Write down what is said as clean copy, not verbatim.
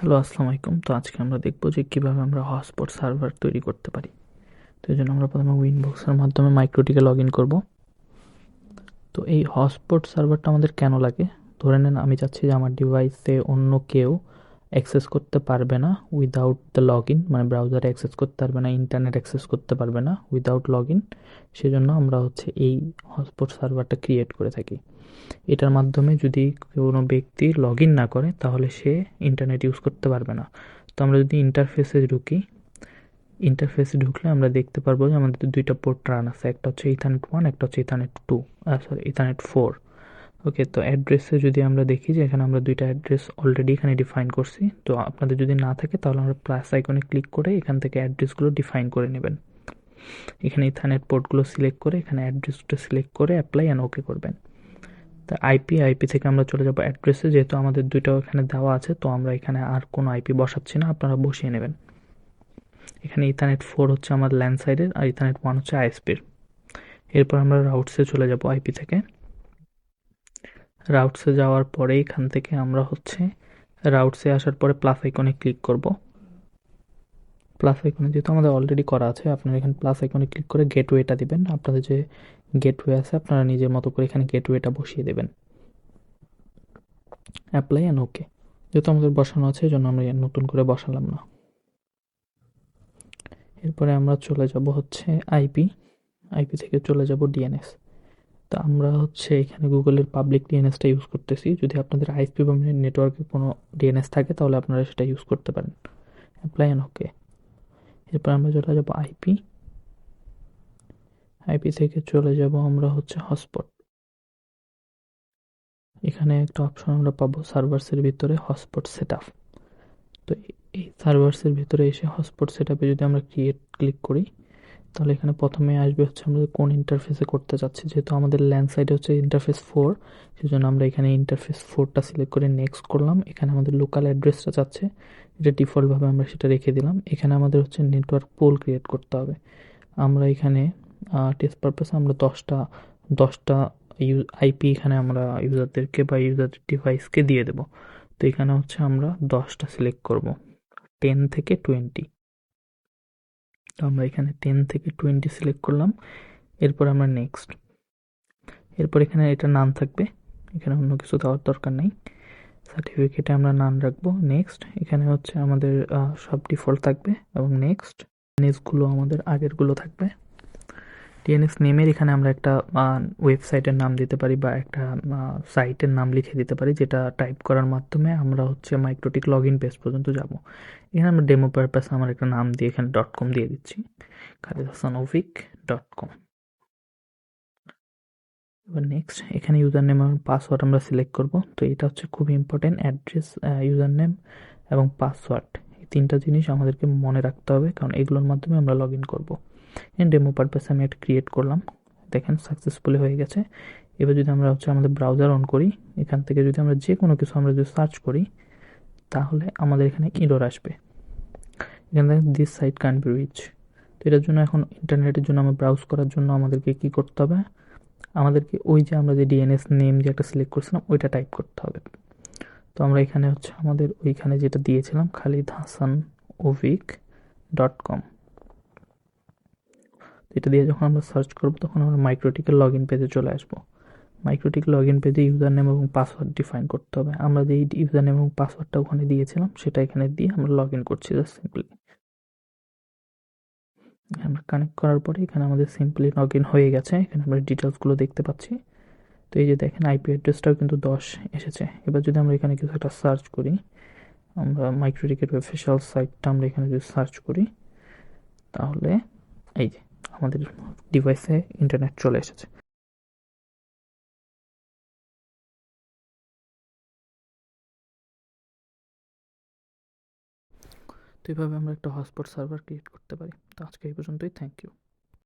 Hello, আসসালামু আলাইকুম। তো আজকে আমরা দেখব যে কিভাবে আমরা হটস্পট সার্ভার তৈরি করতে পারি। তো এই জন্য আমরা প্রথমে উইনবক্সের মাধ্যমে মাইক্রোটিকে লগ ইন করবো। তো এই হটস্পট সার্ভারটা আমাদের কেন লাগে? ধরে নেন আমি চাচ্ছি যে আমার ডিভাইসে অন্য কেউ অ্যাক্সেস করতে পারবে না উইদাউট দ্য লগ ইন, মানে ব্রাউজারে অ্যাক্সেস করতে পারবে না, ইন্টারনেট অ্যাক্সেস করতে পারবে না উইদাউট লগ ইন। সেজন্য আমরা এই হটস্পট সার্ভারটা ক্রিয়েট করে থাকি। এটার মাধ্যমে যদি কোনো ব্যক্তি লগ ইন না করে তাহলে সে ইন্টারনেট ইউজ করতে পারবে না। তো আমরা যদি ইন্টারফেসে ঢুকলে আমরা দেখতে পারবো যে আমাদের দুইটা পোর্ট রান আছে, একটা হচ্ছে ইথারনেট 1, একটা হচ্ছে ইথারনেট 4। ওকে, তো অ্যাড্রেসে যদি আমরা দেখি যে এখানে আমরা দুইটা অ্যাড্রেস অলরেডি এখানে ডিফাইন করছি। তো আপনাদের যদি না থাকে তাহলে আমরা প্লাস আইকনে ক্লিক করে এখান থেকে অ্যাড্রেসগুলো ডিফাইন করে নেবেন। এখানে ইথারনেট পোর্টগুলো সিলেক্ট করে এখানে অ্যাড্রেসটা সিলেক্ট করে অ্যাপ্লাই অ্যান্ড ওকে করবেন। তা আইপি থেকে আমরা চলে যাবো অ্যাড্রেসে, যেহেতু আমাদের দুইটাও এখানে দেওয়া আছে তো আমরা এখানে আর কোনো আইপি বসাচ্ছি না, আপনারা বসিয়ে নেবেন। এখানে ইথারনেট 4 হচ্ছে আমার ল্যান্ড সাইডের আর ইথারনেট 1 হচ্ছে আইএসপির। এরপর আমরা রাউটসে চলে যাব আইপি থেকে। রাউটসে যাওয়ার পরে এখান থেকে আমরা রাউটসে আসার পরে প্লাস আইকনে ক্লিক করব। প্লাস আইকনে যেহেতু আমাদের অলরেডি করা আছে, আপনারা এখানে প্লাস আইকনে ক্লিক করে গেটওয়েটা দিবেন। আপনাদের যে গেটওয়ে আছে আপনারা নিজের মতো করে এখানে গেটওয়েটা বসিয়ে দেবেন। Apply and okay. যেহেতু আমাদের বসানো আছে এজন্য আমরা নতুন করে বসালাম না। এরপরে আমরা চলে যাব আইপি থেকে চলে যাব ডিএনএস। তো আমরা এখানে গুগলের পাবলিক ডিএনএসটা ইউজ করতেছি। যদি আপনাদের আইএসপি বা নেটওয়ার্কে কোনো ডিএনএস থাকে তাহলে আপনারা সেটা ইউজ করতে পারেন। Apply and okay. এরপর আমরা চলে যাব আইপি থেকে চলে যাব আমরা হটস্পট। এখানে একটা অপশন আমরা পাবো সার্ভার্সের ভিতরে হটস্পট সেট আপ। তো এই সার্ভার্সের ভিতরে এসে হটস্পট সেট আপে যদি আমরা ক্লিক করি তাহলে এখানে প্রথমে আসবে আমরা কোন ইন্টারফেসে করতে চাচ্ছি। যেহেতু আমাদের ল্যান্ড সাইডে হচ্ছে ইন্টারফেস 4, সেজন্য আমরা এখানে ইন্টারফেস 4টা সিলেক্ট করে নেক্সট করলাম। এখানে আমাদের লোকাল অ্যাড্রেসটা চাচ্ছে, এটা ডিফল্টভাবে আমরা সেটা রেখে দিলাম। এখানে আমাদের নেটওয়ার্ক পুল ক্রিয়েট করতে হবে। আমরা এখানে টেস্ট পারপাসে আমরা 10টা আইপি এখানে আমরা ইউজারদেরকে বা ইউজারদের ডিভাইসকে দিয়ে দেব। তো এখানে আমরা 10টা সিলেক্ট করব, 10 থেকে 20। তো আমরা এখানে 10 থেকে 20 সিলেক্ট করলাম। এরপর আমরা নেক্সট। এরপর এখানে এটা নাম থাকবে, এখানে অন্য কিছু দেওয়ার দরকার নেই। সার্টিফিকেটে আমরা নাম রাখবো। নেক্সট। এখানে আমাদের সব ডিফল্ট থাকবে এবং নেক্সট। ডিএনএসগুলো আমাদের আগেরগুলো থাকবে। ডিএনএস নেমের এখানে আমরা একটা ওয়েবসাইটের নাম দিতে পারি বা একটা সাইটের নাম লিখে দিতে পারি, যেটা টাইপ করার মাধ্যমে আমরা মাইক্রোটিক লগ ইন পেজ পর্যন্ত যাব। এখানে আমরা ডেমো পারপাসে আমার একটা নাম দিয়ে এখানে .com দিয়ে দিচ্ছি, khalidhassanovic.com। এবার নেক্সট। এখানে ইউজার নেম এবং পাসওয়ার্ড আমরা সিলেক্ট করব। তো এটা খুবই ইম্পর্টেন্ট, অ্যাড্রেস, ইউজার নেম এবং পাসওয়ার্ড, এই তিনটা জিনিস আমাদেরকে মনে রাখতে হবে, কারণ এগুলোর মাধ্যমে আমরা লগ ইন করবো। ডেমো পারপাসে আমি একটা ক্রিয়েট করলাম, দেখেন সাকসেসফুলি হয়ে গেছে। এবার যদি আমরা আমাদের ব্রাউজার অন করি, এখান থেকে যদি আমরা যে কোনো কিছু আমরা যদি সার্চ করি তাহলে আমাদের এখানে ইরর আসবে। এখানে দেখেন this site can be reach. তো এটার জন্য এখন ইন্টারনেটের জন্য আমরা ব্রাউজ করার জন্য আমাদেরকে কি করতে হবে, আমাদেরকে ওই যে আমরা যে ডিএনএস নেম যে একটা সিলেক্ট করছিলাম ওইটা টাইপ করতে হবে। তো আমরা এখানে আমাদের ওইখানে যেটা দিয়েছিলাম khalidhassanovic.com, এটা দিয়ে যখন আমরা সার্চ করব তখন আমরা মাইক্রোটিকের লগ ইন পেজে চলে আসবো। মাইক্রোটিক লগ ইন পেজে ইউজার নেম এবং পাসওয়ার্ড ডিফাইন করতে হবে। আমরা যে ইউজার নেম এবং পাসওয়ার্ডটা ওখানে দিয়েছিলাম সেটা এখানে দিয়ে আমরা লগ ইন করছি জাস্ট সিম্পলি। আমরা কানেক্ট করার পরে এখানে আমাদের সিম্পলি লগ ইন হয়ে গেছে। এখানে আমরা ডিটেলসগুলো দেখতে পাচ্ছি। তো এই যে দেখেন আইপি অ্যাড্রেসটাও কিন্তু 10 এসেছে। এবার যদি আমরা এখানে কিছু একটা সার্চ করি, আমরা মাইক্রোটিকের অফিসিয়াল সাইটটা আমরা এখানে যদি সার্চ করি তাহলে এই যে আমাদের ডিভাইসে ইন্টারনেট চলে এসেছে। তো এইভাবে আমরা একটা হটস্পট সার্ভার ক্রিয়েট করতে পারি। তো আজকে এই পর্যন্তই। Thank you.